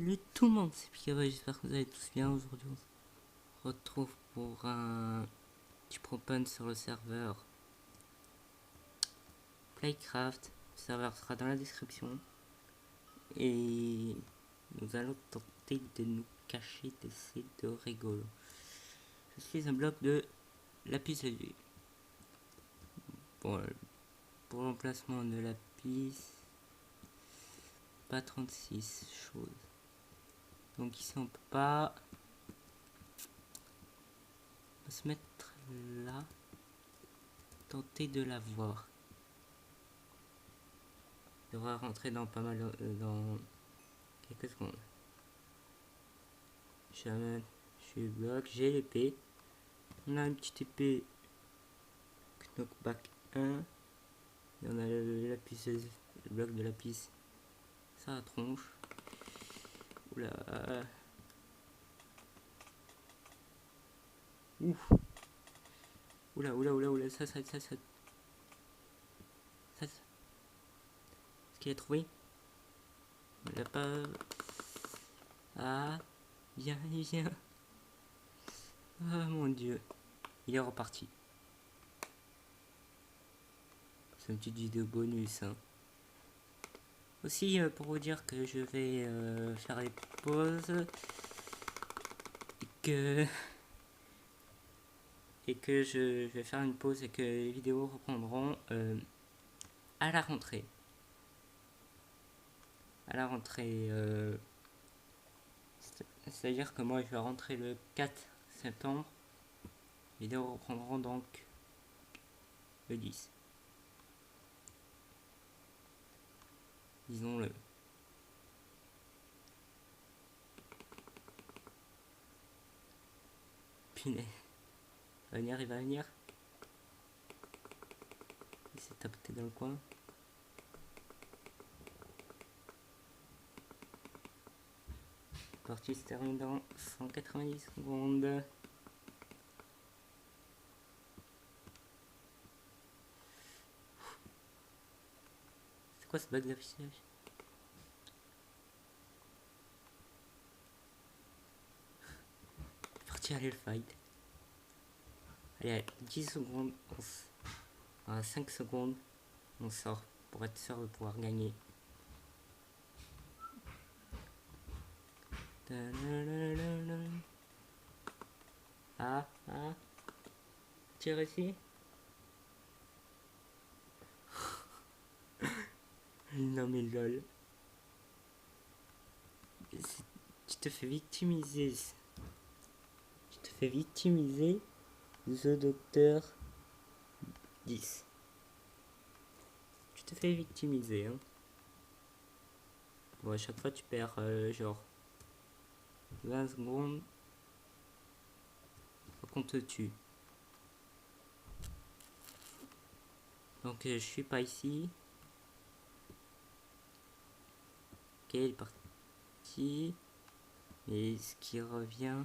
Salut tout le monde, c'est Pika, j'espère que vous allez tous bien. Aujourd'hui on se retrouve pour un petit open sur le serveur Playcraft. Le serveur sera dans la description. Et nous allons tenter de nous cacher d'essayer de rigolo. Je suis un bloc de lapis lazuli. Bon, pour l'emplacement de lapis, pas 36 choses. Donc ici on peut pas. On va se mettre là. Tenter de la voir. Devrait rentrer dans pas mal dans quelques secondes. Je suis bloc, j'ai l'épée. On a une petite épée knockback 1. Et on a le lapis, le bloc de lapis. Ça la tronche. Oula. Ouf. Oula, oula, oula, oula, ça. Est-ce qu'il a trouvé? On l'a pas. Ah, viens. Ah mon dieu. Il est reparti. C'est une petite vidéo bonus. Hein. Aussi, pour vous dire que je vais faire les pauses. Et que je vais faire une pause et que les vidéos reprendront à la rentrée. C'est-à-dire que moi je vais rentrer le 4 septembre. Les vidéos reprendront donc le 10. Disons-le. Punaise. Il va venir. Il s'est tapé dans le coin. La partie se termine dans 190 secondes. C'est quoi ce bug d'affichage? Parti aller le fight. Allez, 10 secondes. À 5 secondes, on sort pour être sûr de pouvoir gagner. Ah, tu as réussi? Non mais lol. Tu te fais victimiser. The Docteur 10. Tu te fais victimiser, hein. Bon, à chaque fois tu perds genre 20 secondes. Faut qu'on te tue. Donc je suis pas ici. Ok, il est parti. Est-ce qu'il revient?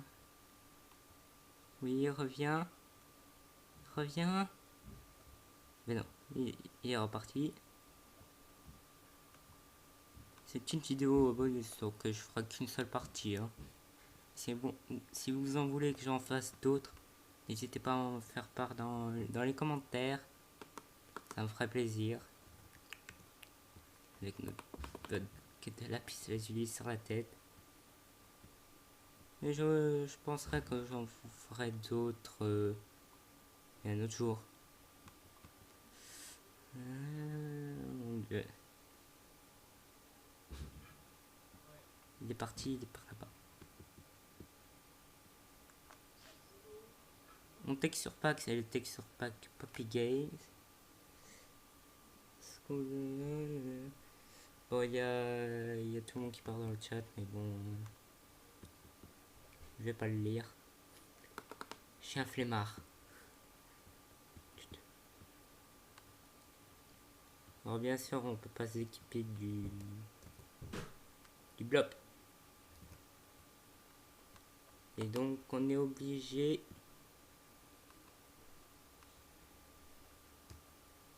Oui, il revient. Mais non, il est reparti. C'est une vidéo bonus, donc je ferai qu'une seule partie. Hein. C'est bon. Si vous en voulez que j'en fasse d'autres, n'hésitez pas à en faire part dans les commentaires. Ça me ferait plaisir. Avec notre lapis lazuli sur la tête. Et je penserais que j'en ferai d'autres un autre jour. Mon dieu. Il est parti, il est par là-bas. Mon texture pack, c'est le texture pack Poppy Games. Bon, il y a tout le monde qui parle dans le chat, mais bon, je vais pas le lire. Je suis un flemmard. Alors bien sûr, on peut pas s'équiper du bloc. Et donc, on est obligé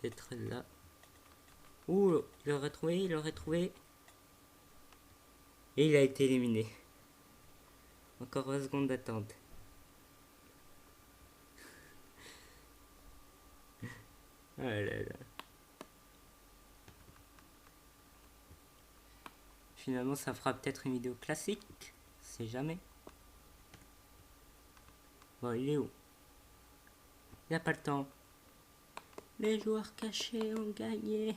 d'être là. Ouh, il aurait trouvé. Et il a été éliminé. Encore 20 secondes d'attente. Oh là là. Finalement, ça fera peut-être une vidéo classique. C'est jamais. Bon, il est où? Il n'a pas le temps. Les joueurs cachés ont gagné.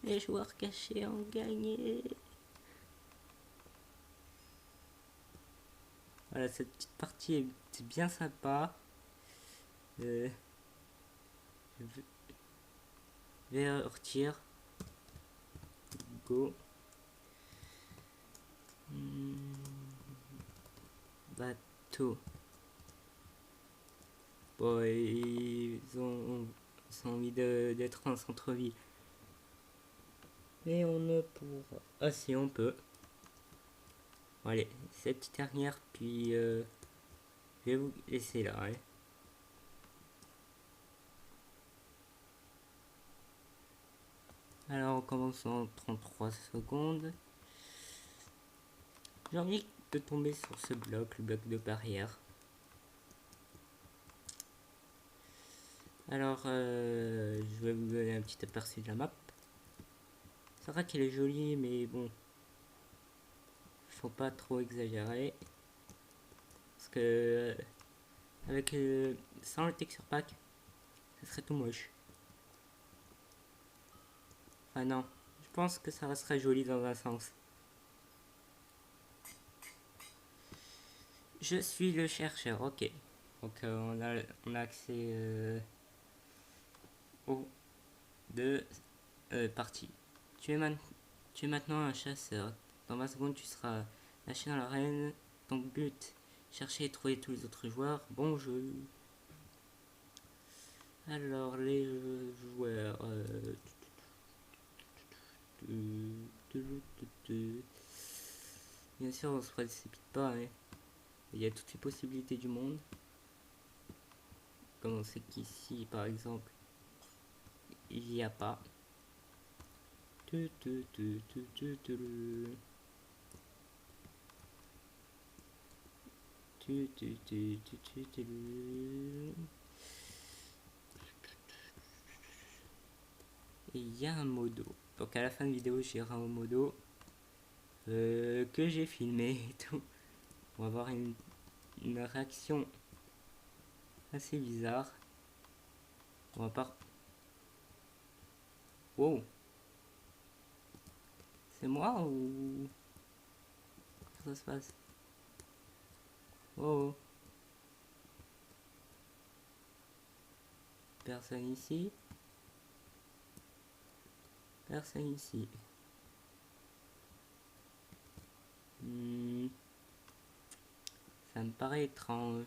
Les joueurs cachés ont gagné. Voilà, cette petite partie est bien sympa. Je vais retirer. Go. Bateau. Bon, ils ont envie d'être en centre-ville. Mais on ne pourra. Ah si, on peut. Bon, allez, cette petite dernière, puis je vais vous laisser là. Hein. Alors on commence en 33 secondes. J'ai envie de tomber sur ce bloc, le bloc de barrière. Alors je vais vous donner un petit aperçu de la map. C'est vrai qu'elle est jolie, mais bon, faut pas trop exagérer. Parce que avec sans le texture pack, ça serait tout moche. Enfin non, je pense que ça resterait joli dans un sens. Je suis le chercheur, ok. Donc on a accès aux deux parties. Tu es maintenant un chasseur. Dans 20 secondes, tu seras lâché dans l'arène. Ton but, chercher et trouver tous les autres joueurs. Bon jeu. Alors, les joueurs. Bien sûr, on se précipite pas. Hein. Il y a toutes les possibilités du monde. Comme on sait qu'ici, par exemple, il n'y a pas. Et il y a un modo. Donc à la fin de vidéo, j'irai un modo que j'ai filmé et tout. On va avoir une réaction assez bizarre. On va pas. Wow. C'est moi ou comment ça se passe? Oh. Personne ici. Personne ici. Ça me paraît étrange.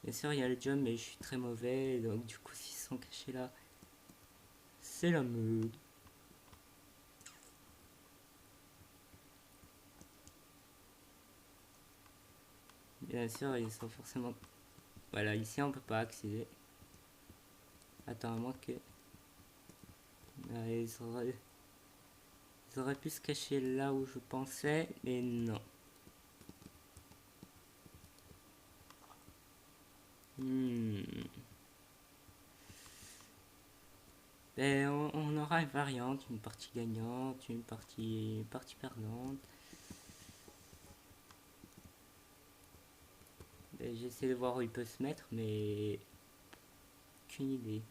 Bien sûr, il y a le jump, mais je suis très mauvais. Donc, du coup, s'ils sont cachés là, c'est la mode. Bien sûr, ils sont forcément. Voilà, ici on peut pas accéder. Attends, à moins que. Ils auraient pu se cacher là où je pensais, mais non. Ben, on aura une variante, une partie gagnante, une partie perdante. Ben, j'essaie de voir où il peut se mettre, mais aucune idée.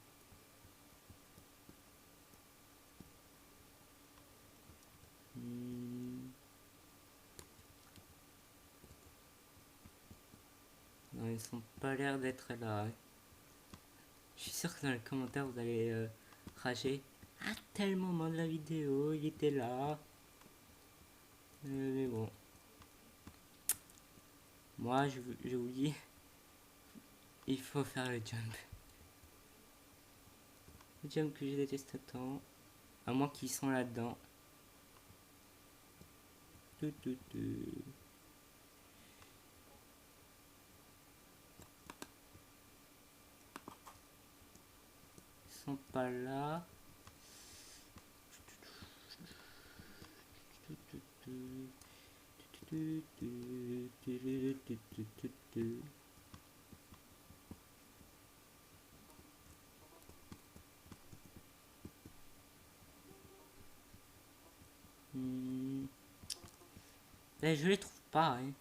Non, ils sont pas l'air d'être là. Hein. Je suis sûr que dans les commentaires vous allez rager. À tel moment de la vidéo, il était là. Mais bon. Moi, je vous dis, il faut faire le jump. Le jump que je déteste tant. À moins qu'ils sont là-dedans. Ils sont pas là. Là, je les trouve pas, hein.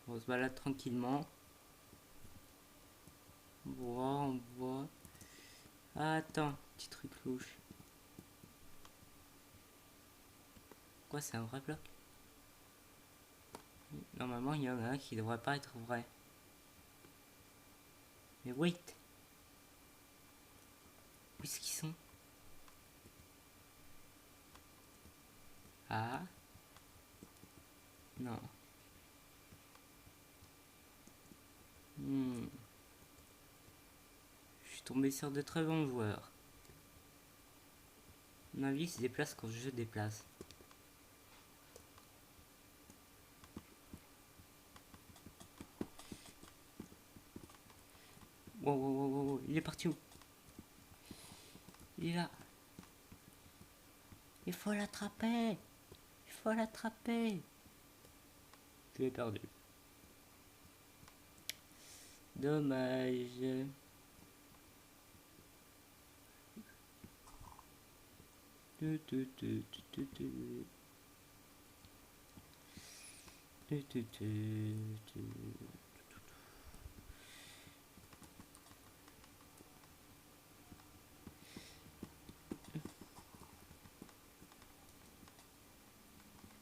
On se balade tranquillement. On voit. Ah, attends, petit truc louche. Quoi, c'est un vrai bloc? Normalement, il y en a un qui devrait pas être vrai. Mais wait! Où est-ce qu'ils sont? Ah? Non. Je suis tombé sur de très bons joueurs. Mon avis, se déplace quand je déplace. Wow, wow, wow, wow, il est parti où? Il est là. Il faut l'attraper. Il faut l'attraper. Je l'ai perdu. Dommage.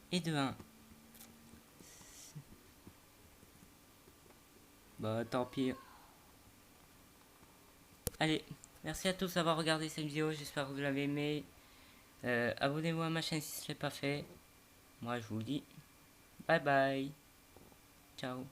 Et de 1. Bah tant pis. Allez, merci à tous d'avoir regardé cette vidéo, j'espère que vous l'avez aimé. Abonnez-vous à ma chaîne si ce n'est pas fait. Moi je vous dis bye bye. Ciao.